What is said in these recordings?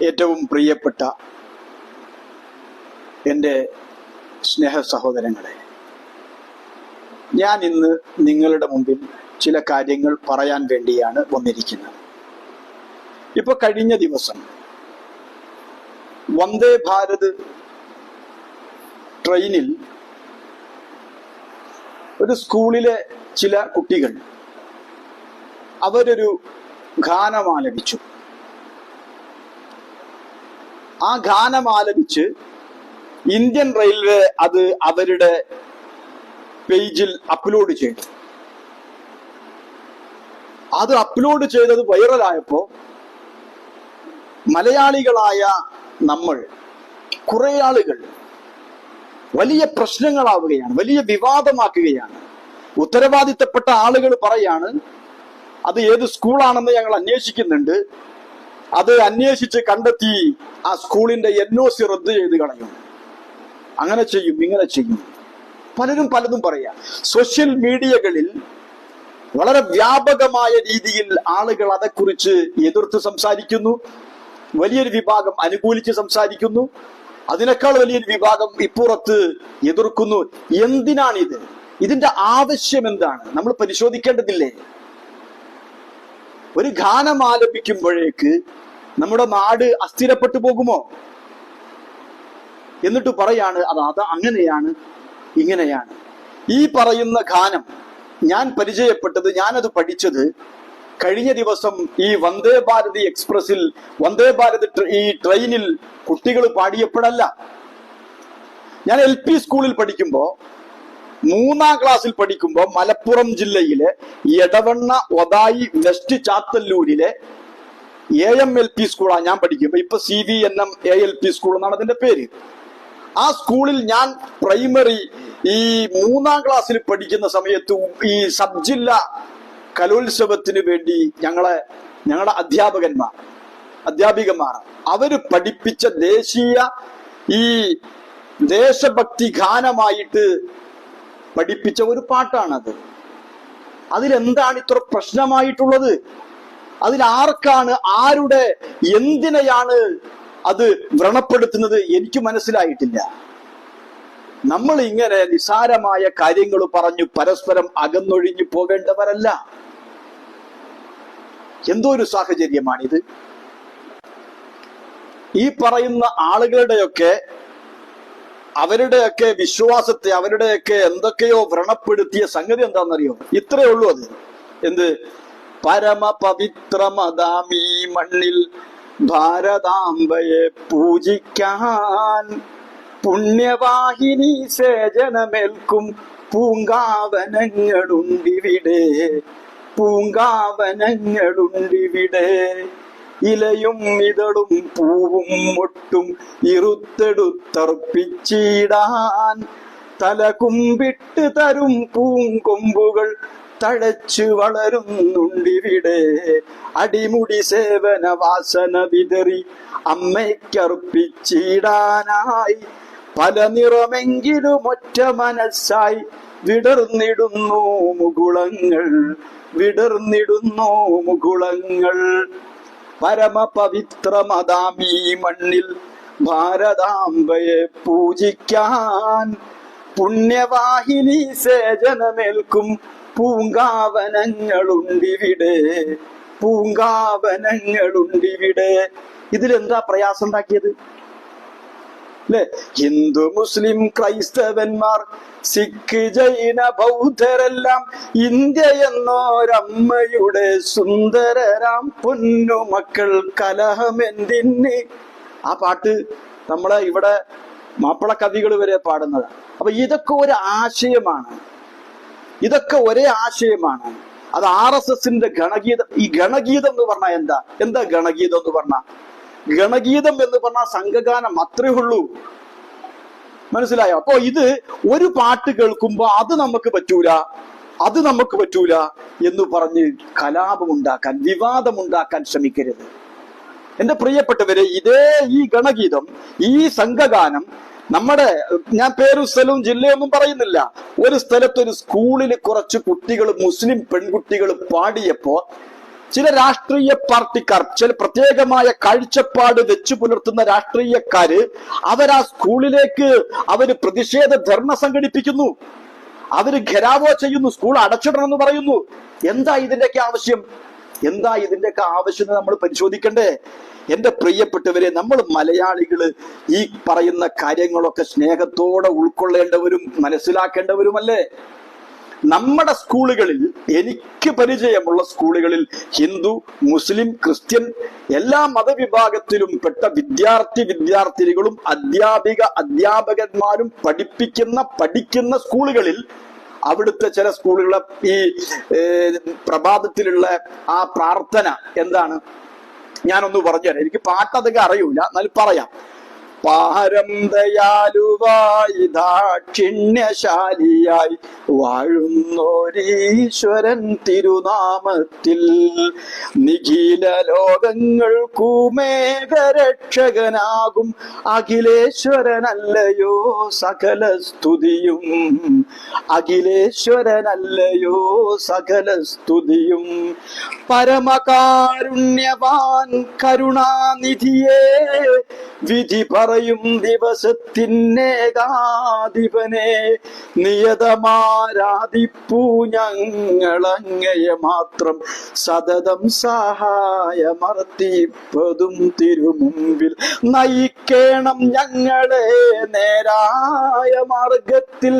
ഏറ്റവും പ്രിയപ്പെട്ട എൻ്റെ സ്നേഹ സഹോദരങ്ങളെ, ഞാൻ ഇന്ന് നിങ്ങളുടെ മുമ്പിൽ ചില കാര്യങ്ങൾ പറയാൻ വേണ്ടിയാണ് വന്നിരിക്കുന്നത്. ഇപ്പൊ കഴിഞ്ഞ ദിവസം വന്ദേ ഭാരത് ട്രെയിനിൽ ഒരു സ്കൂളിലെ ചില കുട്ടികൾ അവരൊരു ഗാനം ആലപിച്ചു. ആ ഗാനം ആലപിച്ച് ഇന്ത്യൻ റെയിൽവേ അത് അവരുടെ പേജിൽ അപ്ലോഡ് ചെയ്തു. അത് അപ്ലോഡ് ചെയ്തത് വൈറലായപ്പോ മലയാളികളായ നമ്മൾ കുറെ ആളുകൾ വലിയ പ്രശ്നങ്ങളാവുകയാണ്, വലിയ വിവാദമാക്കുകയാണ്. ഉത്തരവാദിത്തപ്പെട്ട ആളുകൾ പറയാണ്, അത് ഏത് സ്കൂളാണെന്ന് ഞങ്ങൾ അന്വേഷിക്കുന്നുണ്ട്, അത് അന്വേഷിച്ച് കണ്ടെത്തി ആ സ്കൂളിന്റെ NOC റദ്ദ് ചെയ്ത് കളയും, അങ്ങനെ ചെയ്യും, ഇങ്ങനെ ചെയ്യും. പലരും പലതും പറയാ. സോഷ്യൽ മീഡിയകളിൽ വളരെ വ്യാപകമായ രീതിയിൽ ആളുകൾ അതേക്കുറിച്ച് എതിർത്ത് സംസാരിക്കുന്നു. വലിയൊരു വിഭാഗം അനുകൂലിച്ച് സംസാരിക്കുന്നു. അതിനേക്കാൾ വലിയൊരു വിഭാഗം ഇപ്പുറത്ത് എതിർക്കുന്നു. എന്തിനാണിത്? ഇതിന്റെ ആവശ്യം എന്താണ്? നമ്മൾ പരിശോധിക്കേണ്ടതില്ലേ? ഒരു ഗാനം ആലപിക്കുമ്പോഴേക്ക് നമ്മുടെ നാട് അസ്ഥിരപ്പെട്ടു പോകുമോ? എന്നിട്ട് പറയാണ് അത് അങ്ങനെയാണ്, ഇങ്ങനെയാണ്. ഈ പറയുന്ന ഗാനം ഞാൻ പരിചയപ്പെട്ടത്, ഞാനത് പഠിച്ചത് കഴിഞ്ഞ ദിവസം ഈ വന്ദേ ഭാരത് എക്സ്പ്രസിൽ, വന്ദേ ഭാരത് ഈ ട്രെയിനിൽ കുട്ടികൾ പാടിയപ്പോഴല്ല. ഞാൻ LP സ്കൂളിൽ പഠിക്കുമ്പോ, 3ാം ക്ലാസ്സിൽ പഠിക്കുമ്പോ മലപ്പുറം ജില്ലയിലെ എടവണ്ണ ഒതായി വെസ്റ്റ് ചാത്തല്ലൂരിലെ AMLP സ്കൂളാണ് ഞാൻ പഠിക്കുമ്പോ. ഇപ്പൊ CVNM ALP സ്കൂൾ എന്നാണ് അതിന്റെ പേര്. ആ സ്കൂളിൽ ഞാൻ പ്രൈമറി ഈ 3ാം ക്ലാസ്സിൽ പഠിക്കുന്ന സമയത്ത് ഈ സബ് ജില്ലാ കലോത്സവത്തിന് വേണ്ടി ഞങ്ങളുടെ അധ്യാപികമാർ അവര് പഠിപ്പിച്ച ദേശീയ ഈ ദേശഭക്തി ഗാനമായിട്ട് പഠിപ്പിച്ച ഒരു പാട്ടാണത്. അതിലെന്താണ് ഇത്ര പ്രശ്നമായിട്ടുള്ളത്? അതിലാർക്കാണ്, ആരുടെ, എന്തിനെയാണ് അത് വ്രണപ്പെടുത്തുന്നത്? എനിക്ക് മനസ്സിലായിട്ടില്ല. നമ്മൾ ഇങ്ങനെ നിസാരമായ കാര്യങ്ങൾ പറഞ്ഞു പരസ്പരം അകന്നൊഴിഞ്ഞു പോകേണ്ടവരല്ല. എന്തോ ഒരു സാഹചര്യമാണിത്. ഈ പറയുന്ന ആളുകളുടെയൊക്കെ അവരുടെയൊക്കെ വിശ്വാസത്തെ, അവരുടെയൊക്കെ എന്തൊക്കെയോ വ്രണപ്പെടുത്തിയ സംഗതി എന്താണെന്നറിയോ? ഇത്രയേ ഉള്ളൂ. അത് എന്ത്? പരമപവിത്രമതാമീ മണ്ണിൽ ഭാരതാംബയെ പൂജിക്കാൻ പുണ്യവാഹിനി സേചനമേൽക്കും പൂങ്കാവനങ്ങളുണ്ടിവിടെ, പൂങ്കാവനങ്ങളുണ്ടിവിടെ. ഇലയും ഇതളും പൂവും മൊട്ടും ഇറുത്തെടുത്തർപ്പിച്ചിടാൻ തലകുമ്പിട്ട് തരും പൂങ്കൊമ്പുകൾ തഴച്ചു വളരുന്നുണ്ടിവിടെ. അടിമുടി സേവന വാസന വിതറി അമ്മയ്ക്കർപ്പിച്ചിടാനായി പല നിറമെങ്കിലും ഒറ്റ മനസ്സായി വിടർന്നിടുന്നു മുകുളങ്ങൾ, വിടർന്നിടുന്നു മുകുളങ്ങൾ. പരമപവിത്രമതാമീ മണ്ണിൽ ഭാരതാംബയെ പൂജിക്കാൻ പുണ്യവാഹിനി സേചനമേൽക്കും പൂങ്കാവനങ്ങളുണ്ടിവിടെ, പൂങ്കാവനങ്ങളുണ്ടിവിടെ. ഇതിലെന്താ പ്രയാസം ഉണ്ടാക്കിയത്? അല്ലെ? ഹിന്ദു മുസ്ലിം ക്രൈസ്തവന്മാർ സിഖ് ജൈന ബൗദ്ധരെല്ലാം ഇന്ത്യ എന്നോരമ്മയുടെ സുന്ദരരാം പൊന്നുമക്കൾ കലഹമെന്തിന്. ആ പാട്ട് നമ്മളെ ഇവിടെ മാപ്പിള കവികൾ വരെ പാടുന്നതാണ്. അപ്പൊ ഇതൊക്കെ ഒരു ആശയമാണ്, ഇതൊക്കെ ഒരേ ആശയമാണ്. അത് RSSന്റെ ഗണഗീതം. ഈ ഗണഗീതം എന്ന് പറഞ്ഞാൽ എന്താ ഗണഗീതം എന്ന് പറഞ്ഞാൽ? ഗണഗീതം എന്ന് പറഞ്ഞാൽ സംഘഗാനം, അത്രേ ഉള്ളൂ. മനസ്സിലായോ? അപ്പോ ഇത് ഒരു പാട്ട് കേൾക്കുമ്പോ അത് നമുക്ക് പറ്റൂല എന്ന് പറഞ്ഞ് കലാപമുണ്ടാക്കാൻ, വിവാദമുണ്ടാക്കാൻ ശ്രമിക്കരുത്. എന്റെ പ്രിയപ്പെട്ടവരെ, ഈ ഗണഗീതം, ഈ സംഘഗാനം നമ്മുടെ, ഞാൻ പേരും സ്ഥലവും ജില്ലയൊന്നും പറയുന്നില്ല, ഒരു സ്ഥലത്ത് ഒരു സ്കൂളിൽ കുറച്ച് കുട്ടികൾ, മുസ്ലിം പെൺകുട്ടികൾ പാടിയപ്പോ ചില രാഷ്ട്രീയ പാർട്ടിക്കാർ, ചില പ്രത്യേകമായ കാഴ്ചപ്പാട് വെച്ചു പുലർത്തുന്ന രാഷ്ട്രീയക്കാര് അവരാ സ്കൂളിലേക്ക് പ്രതിഷേധ ധർണ സംഘടിപ്പിക്കുന്നു, അവര് ഘെരാവോ ചെയ്യുന്നു, സ്കൂൾ അടച്ചിടണമെന്ന് പറയുന്നു. എന്താ ഇതിന്റെയൊക്കെ ആവശ്യം? എന്താ ഇതിന്റെയൊക്കെ ആവശ്യം നമ്മൾ പരിശോധിക്കണ്ടേ? എന്റെ പ്രിയപ്പെട്ടവരെ, നമ്മൾ മലയാളികള് ഈ പറയുന്ന കാര്യങ്ങളൊക്കെ സ്നേഹത്തോടെ ഉൾക്കൊള്ളേണ്ടവരും മനസ്സിലാക്കേണ്ടവരുമല്ലേ? നമ്മുടെ സ്കൂളുകളിൽ, എനിക്ക് പരിചയമുള്ള സ്കൂളുകളിൽ ഹിന്ദു, മുസ്ലിം, ക്രിസ്ത്യൻ എല്ലാ മതവിഭാഗത്തിലും പെട്ട വിദ്യാർത്ഥിനികളും അധ്യാപകന്മാരും പഠിക്കുന്ന സ്കൂളുകളിൽ, അവിടുത്തെ ചില സ്കൂളുകളെ ഈ പ്രഭാതത്തിലുള്ള ആ പ്രാർത്ഥന എന്താണ്? ഞാനൊന്ന് പറഞ്ഞുതരാം. എനിക്ക് പാട്ടതൊക്കെ അറിയൂല, എന്നാലും പറയാം. പാരം ദയാലുവായി ദാക്ഷിണ്യശാലിയായി വാഴുന്നോരീശ്വരൻ തിരുനാമത്തിൽ നിഖില ലോകങ്ങൾക്കുമേകരക്ഷകനാകും അഖിലേശ്വരനല്ലയോ സകല സ്തുതിയും, അഖിലേശ്വരനല്ലയോ സകല സ്തുതിയും. പരമകാരുണ്യവാൻ കരുണാനിധിയെ വിധി പറയും ദിവസത്തിനേകാധിപനെ നിയതമാരാധിപ്പൂ ഞങ്ങളങ്ങയെ മാത്രം സതതം സഹായമർത്തിപ്പതും തിരുമുമ്പിൽ. നയിക്കേണം ഞങ്ങളെ നേരായ മാർഗത്തിൽ,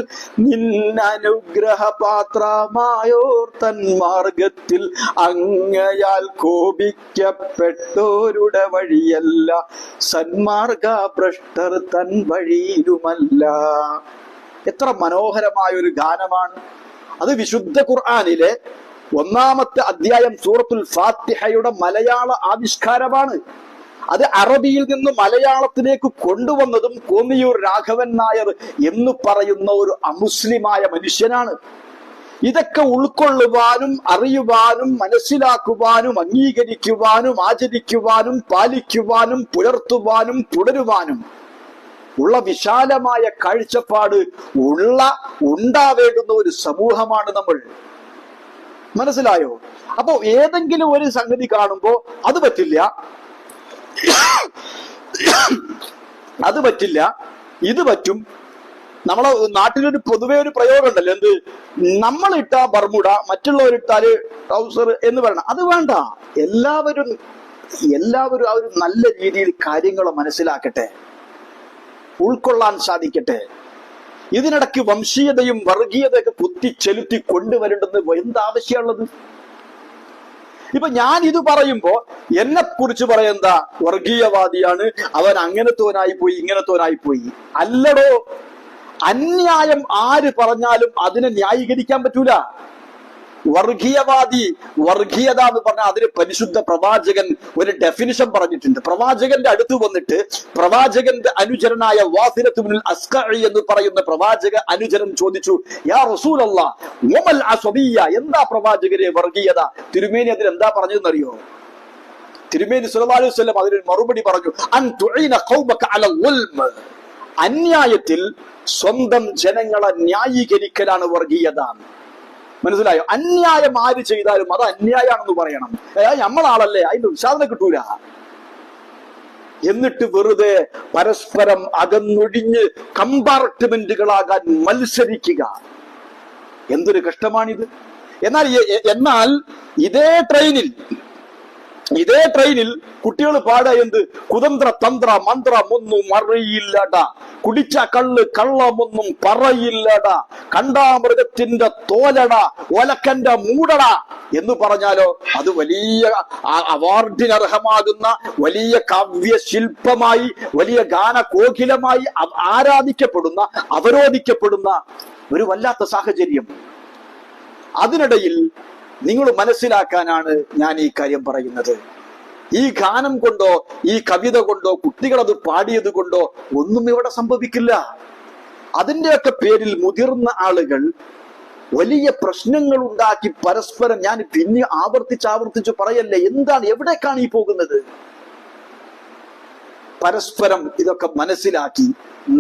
നിന്നനുഗ്രഹപാത്രമായോർ തൻ മാർഗത്തിൽ. അങ്ങയാൽ കോപിക്കപ്പെട്ടോരുടെ വഴിയല്ല, സന്മാർഗഭ്രഷ്ടർ തൻ വഴിയിലുമല്ല. എത്ര മനോഹരമായ ഒരു ഗാനമാണ് അത്! വിശുദ്ധ ഖുർആനിലെ 1-ാമത്തെ അധ്യായം സൂറത്തുൽ ഫാത്തിഹയുടെ മലയാള ആവിഷ്കാരമാണ്. അത് അറബിയിൽ നിന്ന് മലയാളത്തിലേക്ക് കൊണ്ടുവന്നതും കോന്നിയൂർ രാഘവൻ നായർ എന്ന് പറയുന്ന ഒരു അമുസ്ലിമായ മനുഷ്യനാണ്. ഇതൊക്കെ ഉൾക്കൊള്ളുവാനും അറിയുവാനും മനസ്സിലാക്കുവാനും അംഗീകരിക്കുവാനും ആചരിക്കുവാനും പാലിക്കുവാനും പുലർത്തുവാനും തുടരുവാനും ഉള്ള വിശാലമായ കാഴ്ചപ്പാട് ഉണ്ടാവേണ്ടുന്ന ഒരു സമൂഹമാണ് നമ്മൾ. മനസ്സിലായോ? അപ്പോ ഏതെങ്കിലും ഒരു സംഗതി കാണുമ്പോ അത് പറ്റില്ല, അത് പറ്റില്ല, ഇത് പറ്റും. നമ്മളെ നാട്ടിലൊരു പൊതുവെ ഒരു പ്രയോഗം ഉണ്ടല്ലോ, എന്ത്? നമ്മളിട്ട ബർമുട മറ്റുള്ളവരിട്ടാല് ട്രൗസർ എന്ന് പറയണം. അത് വേണ്ട. എല്ലാവരും ആ ഒരു നല്ല രീതിയിൽ കാര്യങ്ങൾ മനസ്സിലാക്കട്ടെ, ഉൾക്കൊള്ളാൻ സാധിക്കട്ടെ. ഇതിനിടയ്ക്ക് വംശീയതയും വർഗീയതയൊക്കെ കുത്തിച്ചെലുത്തി കൊണ്ടുവരേണ്ടെന്ന് എന്താവശ്യമുള്ളത്? ഇപ്പൊ ഞാൻ ഇത് പറയുമ്പോ എന്നെ കുറിച്ച് പറയുന്ന വർഗീയവാദിയാണ്, അവൻ അങ്ങനത്തോനായി പോയി ഇങ്ങനത്തോനായി പോയി. അല്ലടോ, അന്യായം ആര് പറഞ്ഞാലും അതിനെ ന്യായീകരിക്കാൻ പറ്റൂല. വർഗീയത എന്ന് പറഞ്ഞാൽ അതിന് പരിശുദ്ധ പ്രവാചകൻ ഒരു ഡെഫിനിഷൻ പറഞ്ഞിട്ടുണ്ട്. പ്രവാചകന്റെ അടുത്ത് വന്നിട്ട് പ്രവാചകന്റെ അനുചരനായ വാസിലത്ത് ഇബ്നുൽ അസ്കഇ എന്ന് പറയുന്ന പ്രവാചക അനുചരൻ ചോദിച്ചു, യാ റസൂലല്ലാഹ് വമൽ അസബിയ്യ, എന്താ പ്രവാചകരെ വർഗീയത? തിരുമേനി അതിൽ എന്താ പറഞ്ഞതെന്നറിയോ? തിരുമേനി സ്വല്ലല്ലാഹു അലൈഹി വസല്ലം അതിന് മറുപടി പറഞ്ഞു, അൻ തുഈന ഖൗമക അലൽ ളുൽമ, അന്യായത്തിൽ സ്വന്തം ജനങ്ങളെ ന്യായീകരിക്കലാണ് വർഗീയത. മനസ്സിലായോ? അന്യായം ആര് ചെയ്താലും അത് അന്യായാണെന്ന് പറയണം. നമ്മളാളല്ലേ, അതിന്റെ ഉത്സാഹന കിട്ടൂല. എന്നിട്ട് വെറുതെ പരസ്പരം അകന്നൊഴിഞ്ഞ് കമ്പാർട്ട്മെന്റുകളാകാൻ മത്സരിക്കുക. എന്തൊരു കഷ്ടമാണിത്! എന്നാൽ ഇതേ ട്രെയിനിൽ കുട്ടികൾ പാടാ എന്ത്? കുതന്ത്ര തന്ത്ര മന്ത്രമൊന്നും അറിയില്ലടാ, കുടിച്ച കള്ളമൊന്നും പറയില്ലടാ, കണ്ടാമൃഗത്തിന്റെ തോലടാ, ഒലക്കന്റെ മൂടടാ എന്ന് പറഞ്ഞാലോ അത് വലിയ അവാർഡിനർഹമാകുന്ന വലിയ കാവ്യശില്പമായി, വലിയ ഗാനകോകിലമായി ആരാധിക്കപ്പെടുന്ന, അവരോധിക്കപ്പെടുന്ന ഒരു വല്ലാത്ത സാഹചര്യം. അതിനിടയിൽ നിങ്ങൾ മനസ്സിലാക്കാനാണ് ഞാൻ ഈ കാര്യം പറയുന്നത്. ഈ ഗാനം കൊണ്ടോ ഈ കവിത കൊണ്ടോ കുട്ടികൾ അത് പാടിയത് കൊണ്ടോ ഒന്നും ഇവിടെ സംഭവിക്കില്ല. അതിന്റെയൊക്കെ പേരിൽ മുതിർന്ന ആളുകൾ വലിയ പ്രശ്നങ്ങൾ ഉണ്ടാക്കി പരസ്പരം, ഞാൻ പിന്നെ ആവർത്തിച്ച് പറയല്ലേ, എന്താണ്, എവിടേക്കാണ് ഈ പോകുന്നത്? പരസ്പരം ഇതൊക്കെ മനസ്സിലാക്കി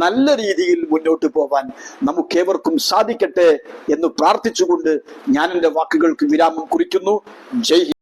നല്ല രീതിയിൽ മുന്നോട്ട് പോവാൻ നമുക്കേവർക്കും സാധിക്കട്ടെ എന്ന് പ്രാർത്ഥിച്ചുകൊണ്ട് ഞാൻ എൻ്റെ വാക്കുകൾക്ക് വിരാമം കുറിക്കുന്നു. ജയ് ഹിന്ദ്.